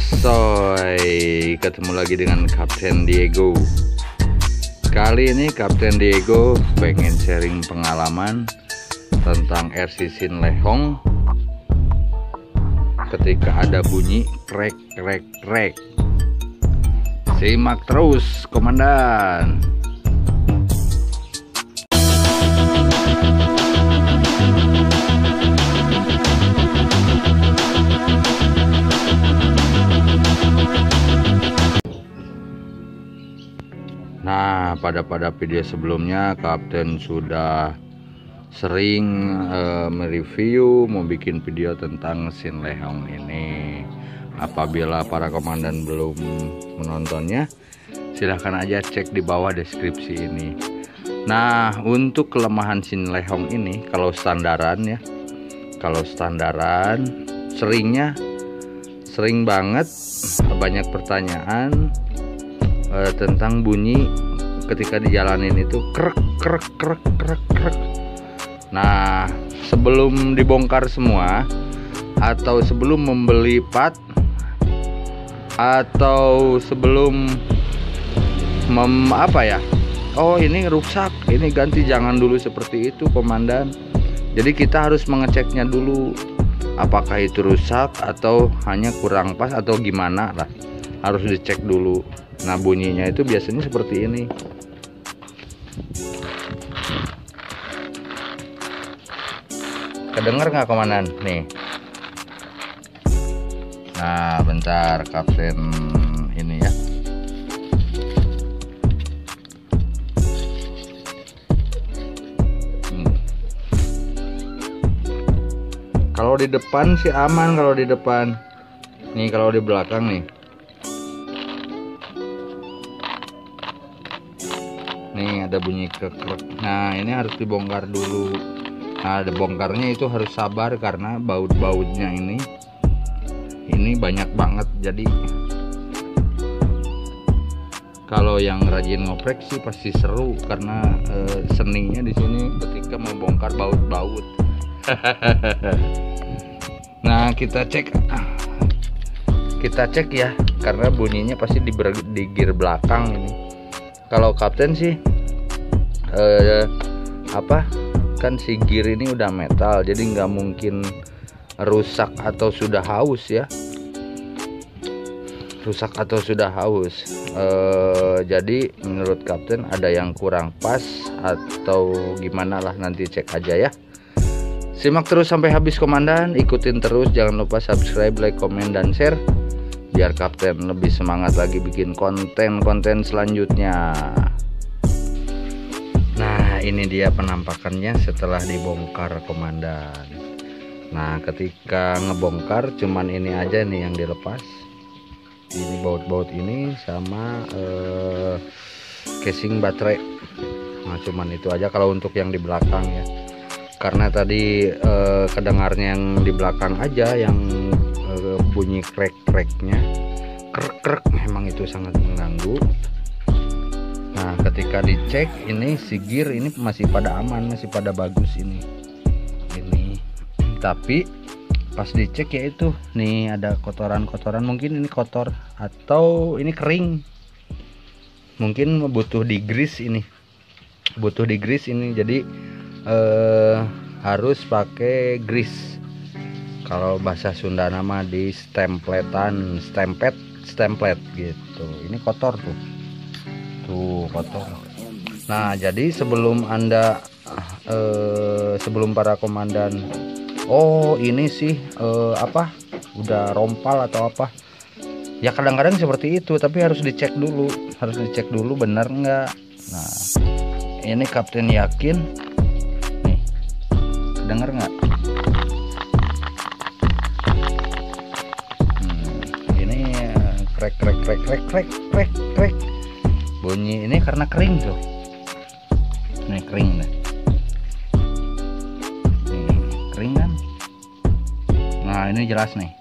Soy, ketemu lagi dengan Kapten Diego. Kali ini Kapten Diego pengen sharing pengalaman tentang RC Sinlehong ketika ada bunyi krek krek krek. Simak terus, komandan. Nah, pada video sebelumnya Kapten sudah sering mereview, membuat video tentang Sinlehong ini. Apabila para komandan belum menontonnya, silahkan aja cek di bawah deskripsi ini. Nah, untuk kelemahan Sinlehong ini, kalau standaran sering banget banyak pertanyaan tentang bunyi ketika dijalanin itu krek krek krek krek krek. Nah, sebelum dibongkar semua atau sebelum membeli part atau sebelum oh ini rusak, ini ganti, jangan dulu seperti itu, komandan. Jadi kita harus mengeceknya dulu apakah itu rusak atau hanya kurang pas atau gimana lah, harus dicek dulu. Nah, bunyinya itu biasanya seperti ini. Kedengar nggak, komandan? Nih. Nah, bentar, Kapten ini ya. Kalau di depan sih aman, kalau di depan. Nih, kalau di belakang nih. Nih ada bunyi kekrek. Nah, ini harus dibongkar dulu. Nah, bongkarnya itu harus sabar karena baut-bautnya ini banyak banget. Jadi kalau yang rajin ngoprek sih pasti seru karena seninya di sini ketika membongkar baut-baut. Nah, kita cek ya, karena bunyinya pasti di gear belakang ini. Kalau Kapten sih kan si gear ini udah metal, jadi nggak mungkin rusak atau sudah haus ya. Jadi menurut Kapten ada yang kurang pas atau gimana lah, nanti cek aja ya. Simak terus sampai habis, komandan. Ikutin terus, jangan lupa subscribe, like, komen, dan share biar Kapten lebih semangat lagi bikin konten-konten selanjutnya. Nah, ini dia penampakannya setelah dibongkar, komandan. Nah, ketika ngebongkar cuman ini aja nih yang dilepas. Ini baut-baut ini sama casing baterai. Nah, cuman itu aja kalau untuk yang di belakang ya. Karena tadi kedengarnya yang di belakang aja yang bunyi krek-kreknya, krek-krek, memang itu sangat mengganggu. Nah, ketika dicek ini si gear ini masih pada aman, masih pada bagus ini. Tapi pas dicek ya itu nih ada kotoran-kotoran, mungkin ini kotor atau ini kering. Mungkin butuh digrease ini. Jadi harus pakai grease. Kalau bahasa Sunda nama di stemplet gitu. Ini kotor tuh kotor. Nah, jadi sebelum para komandan, oh ini sih udah rompal atau apa ya, kadang-kadang seperti itu, tapi harus dicek dulu benar nggak. Nah, ini Kapten yakin nih, kedengar nggak? Krek bunyi ini karena kering tuh. Nih kering nih. Kering kan? Nah, ini jelas nih.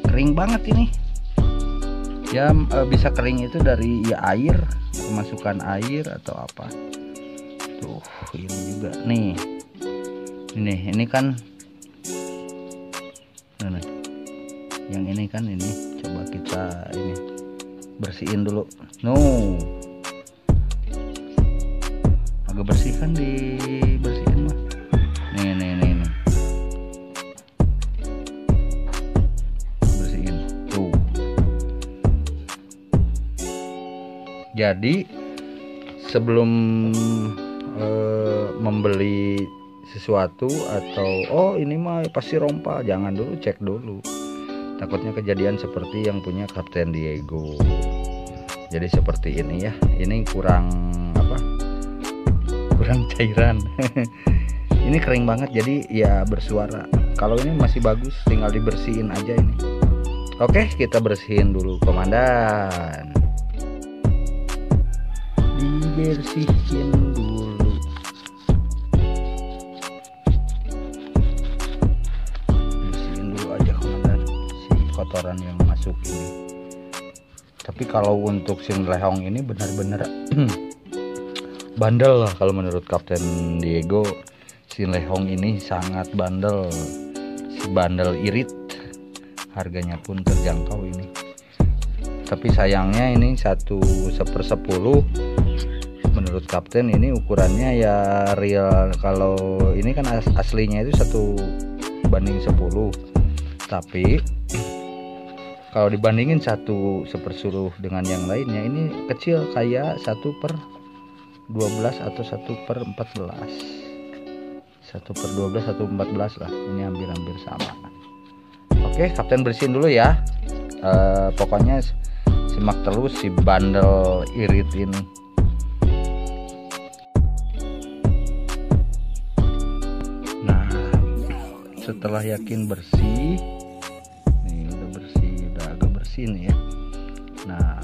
Kering banget ini. Ya bisa kering itu dari ya air, kemasukan air atau apa. Tuh, ini juga nih. Ini kan Yang ini kan ini coba kita ini bersihin dulu. Agak bersih kan, dibersihin mah. Nih. Bersihin tuh. Jadi sebelum membeli sesuatu atau ini mah pasti rompal, jangan dulu, cek dulu. Takutnya kejadian seperti yang punya Kapten Diego. Jadi seperti ini ya. Ini kurang cairan. Ini kering banget jadi ya bersuara. Kalau ini masih bagus, tinggal dibersihin aja ini. Oke, kita bersihin dulu, komandan. Dibersihin dulu. Bersihin dulu aja, komandan, si kotoran yang masuk ini. Tapi kalau untuk Sinlehong ini benar-benar bandel lah kalau menurut Kapten Diego. Sinlehong ini sangat bandel, si bandel irit. Harganya pun terjangkau ini. Tapi sayangnya ini 1/10. Menurut Kapten ini ukurannya ya real. Kalau ini kan aslinya itu 1/10. Tapi kalau dibandingin 1/10 dengan yang lainnya, ini kecil, kayak 1/12 atau 1/14. 1/12, 1/14 lah. Ini hampir sama. Oke, Kapten bersihin dulu ya. Pokoknya simak terus si bandel irit ini. Nah, setelah yakin bersih, nih udah bersih, udah agak bersih nih ya. Nah,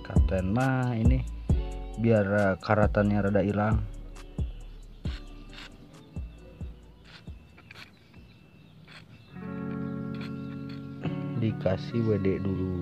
Kapten mah ini biar karatannya rada hilang, dikasih WD dulu.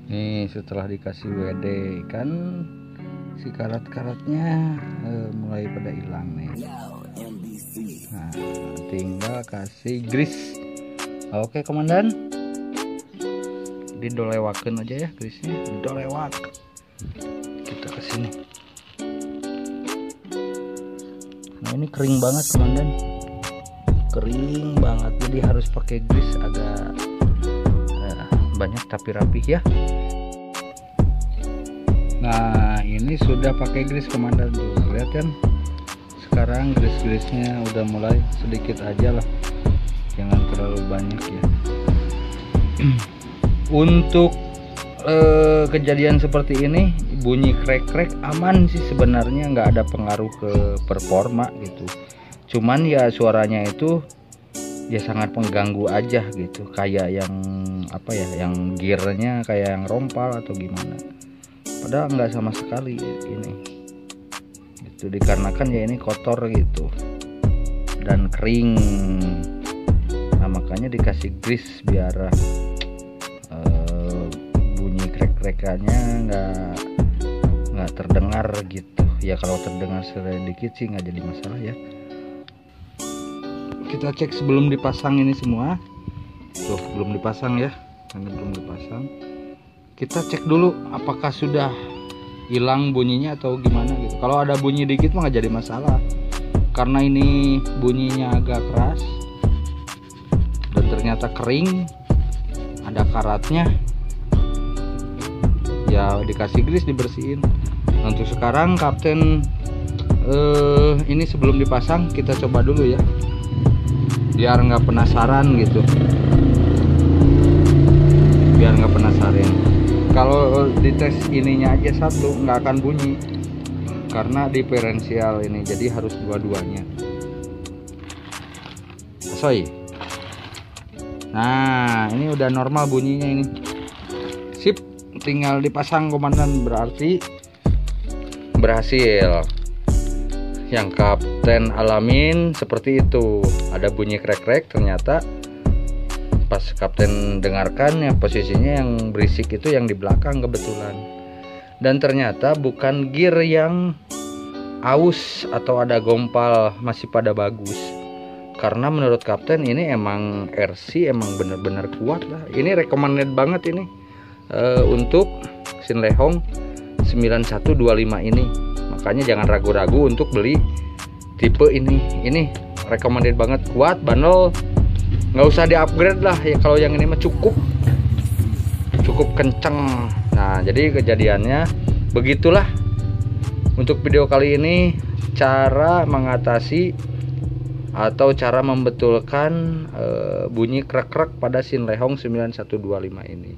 Nih setelah dikasih WD kan si karat-karatnya mulai pada hilang nih. Nah, tinggal kasih grease. Oke, komandan, didolewakan aja ya grease-nya, dolewak. Kita kesini. Nah, ini kering banget, komandan, kering banget, jadi harus pakai grease agak banyak tapi rapih ya. Nah, ini sudah pakai grease, komandan, tuh lihat kan. Sekarang grease-nya udah mulai sedikit aja lah, jangan terlalu banyak ya. Untuk kejadian seperti ini, bunyi krek-krek aman sih sebenarnya, nggak ada pengaruh ke performa gitu. Cuman ya suaranya itu ya sangat mengganggu aja gitu, kayak yang yang gearnya kayak yang rompal atau gimana. Padahal nggak sama sekali ini. Itu dikarenakan ya ini kotor gitu dan kering. Nah, makanya dikasih grease biar bunyi krek-krekannya nggak terdengar gitu ya. Kalau terdengar sedikit sih nggak jadi masalah ya. Kita cek sebelum dipasang ini semua. Tuh, belum dipasang ya, karena belum dipasang. Kita cek dulu apakah sudah hilang bunyinya atau gimana gitu. Kalau ada bunyi dikit mah nggak jadi masalah, karena ini bunyinya agak keras dan ternyata kering, ada karatnya ya, dikasih grease, dibersihin. Nah, untuk sekarang Kapten ini sebelum dipasang kita coba dulu ya, biar nggak penasaran gitu, biar nggak penasaran. Kalau dites ininya aja satu nggak akan bunyi karena diferensial ini, jadi harus dua-duanya. Soy. Nah, ini udah normal bunyinya ini. Sip, tinggal dipasang, komandan, berarti berhasil. Yang Kapten alamin seperti itu, ada bunyi krek-krek, ternyata pas Kapten dengarkan ya posisinya yang berisik itu yang di belakang kebetulan, dan ternyata bukan gear yang aus atau ada gompal, masih pada bagus. karena menurut kapten ini emang RC emang bener-bener kuat lah. Ini recommended banget ini untuk Sinlehong 9125 ini. Makanya jangan ragu-ragu untuk beli tipe ini. Ini recommended banget, kuat, bandel, nggak usah di-upgrade lah ya. Kalau yang ini mah cukup kenceng. Nah, jadi kejadiannya begitulah. Untuk video kali ini cara mengatasi atau cara membetulkan bunyi krek-krek pada Sinlehong 9125 ini.